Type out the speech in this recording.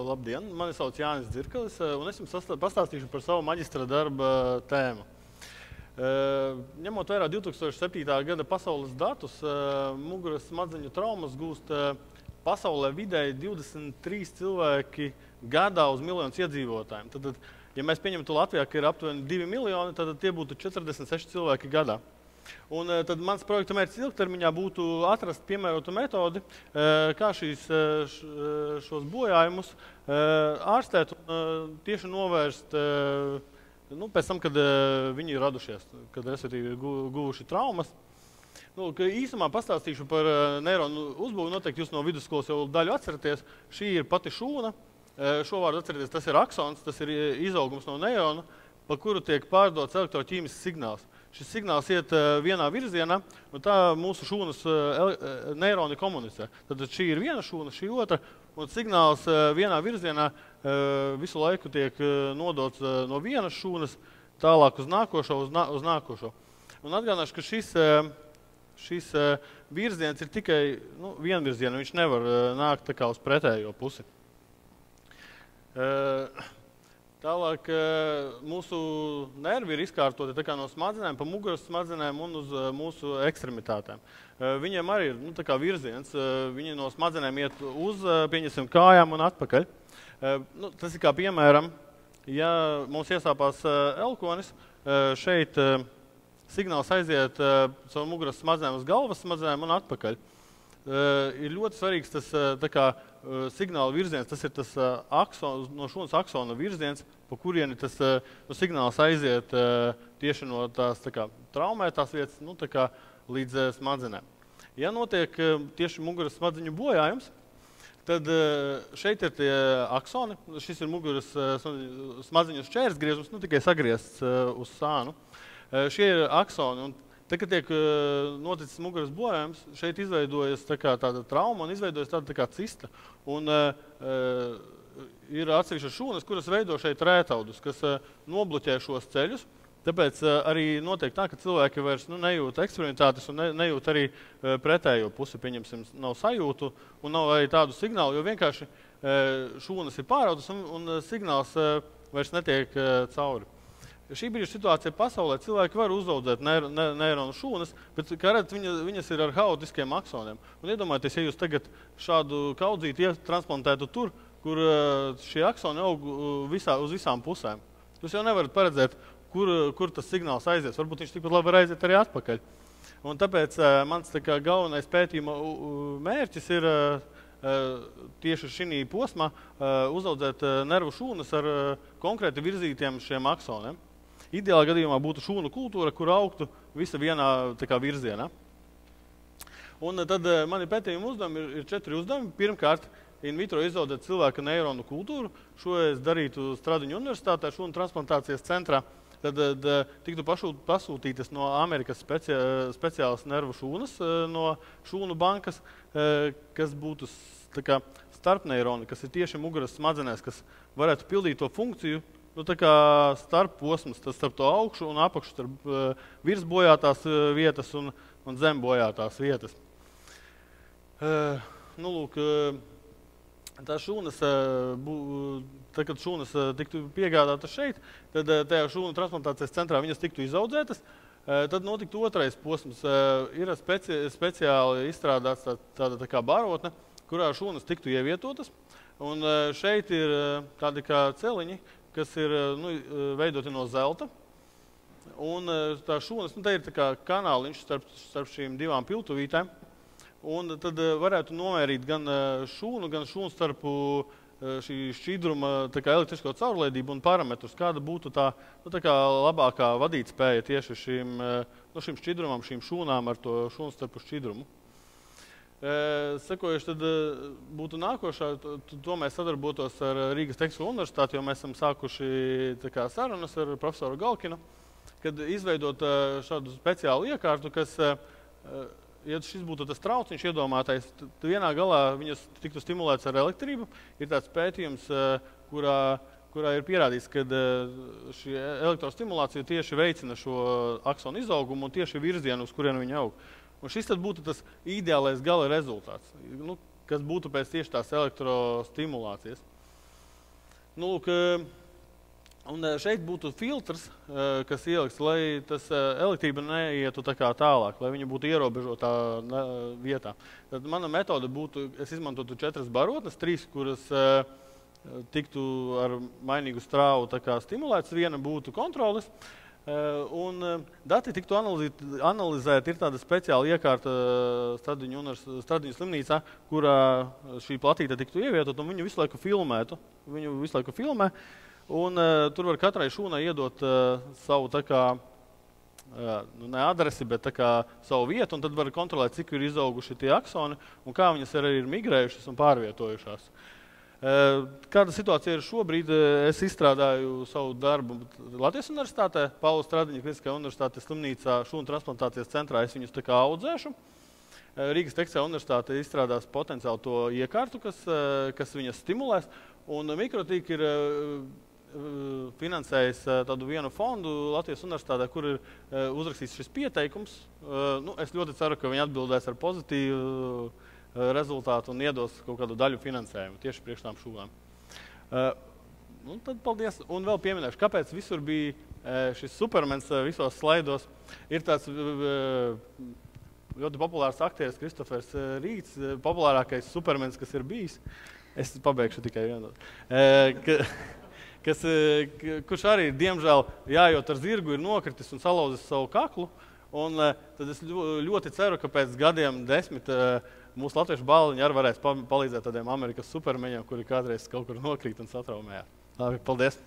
Labdien, mani sauc Jānis Dzirkalis, un es jums pastāstīšu par savu maģistra darba tēmu. Ņemot vērā 2007. gada pasaules datus, muguras smadzeņu traumas gūst pasaulē vidēji 23 cilvēki gadā uz miljonus iedzīvotājiem. Tad, ja mēs pieņemtu Latvijā, ka ir aptuveni 2 miljoni, tad tie būtu 46 cilvēki gadā. Un tad mans projekta mērķis ilgtermiņā būtu atrast piemērotu metodi, kā šos bojājumus ārstēt un tieši novērst pēc tam, kad viņi ir radušies, kad respektīvi ir guvuši traumas. Īsumā pastāstīšu par neironu uzbūvi. Noteikti jūs no vidusskolas jau daļu atceraties. Šī ir pati šūna. Šo vārdu atcerieties, tas ir aksons, tas ir izaugums no neirona, pa kuru tiek pārdots elektroķīmisks signāls. Šis signāls iet vienā virzienā, un tā mūsu šūnas neironi komunicē. Tad šī ir viena šūna, šī otra, un signāls vienā virzienā visu laiku tiek nodots no vienas šūnas tālāk uz nākošo. Un atgādināšu, ka šis virziens ir tikai vienvirziena, viņš nevar nākt tā kā uz pretējo pusi. Tālāk mūsu nervi ir izkārtoti tā kā no smadzenēm, pa muguras smadzenēm un uz mūsu ekstremitātēm. Viņiem arī ir tā kā virziens, viņi no smadzenēm iet uz, pieņemsim, kājām un atpakaļ. Tas ir kā piemēram, ja mums iesāpās elkonis, šeit signāls aiziet caur muguras smadzenēm uz galvas smadzenēm un atpakaļ. Ir ļoti svarīgs tas signāla virziens, tas ir tas no šūnas aksona virziens, pa kurieni tas signāls aiziet tieši no tās traumētās vietas līdz smadzenēm. Ja notiek tieši muguras smadzeņu bojājums, tad šeit ir tie aksoni, šis ir muguras smadzeņu šķērsgriezums, tikai sagriezts uz sānu. Šie ir aksoni. Tad, kad tiek noticis muguras bojājums, šeit izveidojas tāda trauma un izveidojas tāda cista. Un ir atsevišķas šūnas, kuras veido šeit rētaudus, kas nobloķē šos ceļus. Tāpēc arī notiek tā, ka cilvēki vairs nejūt ekstremitātes un nejūt arī pretējo pusi, pieņemsim, nav sajūtu un nav arī tādu signālu, jo vienkārši šūnas ir pāraudas un signāls vairs netiek cauri. Šī brīža situācija pasaulē cilvēki var uzaudzēt neironu šūnas, bet, kā redzat, viņas ir ar haotiskiem aksoniem. Un iedomājieties, ja jūs tagad šādu kaudzīti transplantētu tur, kur šie aksoni aug uz visām pusēm. Jūs jau nevarat paredzēt, kur tas signāls aizies. Varbūt viņš tikpat labi var aiziet arī atpakaļ. Un tāpēc mans galvenais pētījuma mērķis ir tieši šī posmā uzaudzēt nervu šūnas ar konkrēti virzītiem šiem aksoniem. Ideālā gadījumā būtu šūnu kultūra, kur augtu visa vienā virzienā. Un tad mani pētījuma uzdevumi ir 4 uzdevumi. Pirmkārt, in vitro izaudzēt cilvēka neironu kultūru. Šo es darītu Stradiņu universitātē, šūnu transplantācijas centrā. Tad tiktu pasūtītas no Amerikas speciālas nervu šūnas, no šūnu bankas, kas būtu starpneironi, kas ir tieši muguras smadzenēs, kas varētu pildīt to funkciju, starp posms, starp to augšu un apakšu, starp virs bojātās vietas un zem bojātās vietas. Tās šūnas, kad šūnas tiktu piegādātas šeit, tad tajā šūnu transplantācijas centrā viņas tiktu izaudzētas, tad notiktu otrais posms. Ir speciāli izstrādāts tāda kā barotne, kurā šūnas tiktu ievietotas, un šeit ir tādi kā celiņi, kas ir veidoti no zelta. Un tā šūnas, te ir tā kā kanāliņš starp šīm divām piltuvītēm. Un tad varētu nomērīt gan šūnu starpu šī šķidruma elektrisko caurlaidību un parametrus, kāda būtu tā labākā vadītspēja tieši šim šķidrumam, šīm šūnām ar to šūnu starpu šķidrumu. Sekojuši tad būtu nākošā, to mēs sadarbotos ar Rīgas Tehnisko universitāti, jo mēs esam sākuši sarunas ar profesoru Galkinu, kad izveidot šādu speciālu iekārtu, kas, ja šis būtu tas trauciņš iedomātais, tad vienā galā viņas tiktu stimulēts ar elektrību. Ir tāds pētījums, kurā ir pierādīts, ka šī elektrostimulācija tieši veicina šo aksonu izaugumu un tieši virzienu, uz kurienu viņi aug. Un šis tad būtu tas ideālais gala rezultāts, kas būtu pēc tieši tās elektrostimulācijas. Nu, lūk, un šeit būtu filtrs, kas ielikts, lai tas elektrība neietu tā kā tālāk, lai viņa būtu ierobežotā vietā. Tad mana metode būtu, es izmantotu 4 barotnes, 3, kuras tiktu ar mainīgu strāvu tā kā stimulēts, viena būtu kontroles. Un dati tiktu analizēti, ir tāda speciāla iekārta Stradiņu slimnīcā, kurā šī platīte tiktu ievietot, un viņu visu laiku filmētu. Viņu visu laiku filmē, un tur var katrai šūnai iedot savu tā kā, ne adresi, bet tā kā savu vietu, un tad var kontrolēt, cik ir izauguši tie aksoni, un kā viņas arī ir migrējušas un pārvietojušās. Kāda situācija ir šobrīd? Es izstrādāju savu darbu Latvijas universitātē, Paula Stradiņa Kliniskajā universitātes slimnīcā šūnu transplantācijas centrā. Es viņus tā kā audzēšu. Rīgas Tehniskā universitāte izstrādās potenciāli to iekārtu, kas viņas stimulēs. Un Mikrotīk ir finansējis tādu vienu fondu Latvijas universitātē, kur ir uzrakstīts šis pieteikums. Es ļoti ceru, ka viņi atbildēs ar pozitīvu rezultātu un iedos kaut kādu daļu finansējumu tieši priekš tām šūnām. Tad paldies. Un vēl pieminēšu, kāpēc visur bija šis Supermens visos slaidos. Ir tāds ļoti populārs aktieris Kristofers Rīts, populārākais Supermens, kas ir bijis. Es pabeigšu tikai vienu. Kurš arī, diemžēl, jājot ar zirgu, ir nokritis un salauzis savu kaklu. Un tad es ļoti ceru, ka pēc gadiem 10 mūsu latviešu bāliņi arī varēs palīdzēt tādiem Amerikas supermeņiem, kuri kādreiz kaut kur nokrīt un satraumējās. Labi, paldies!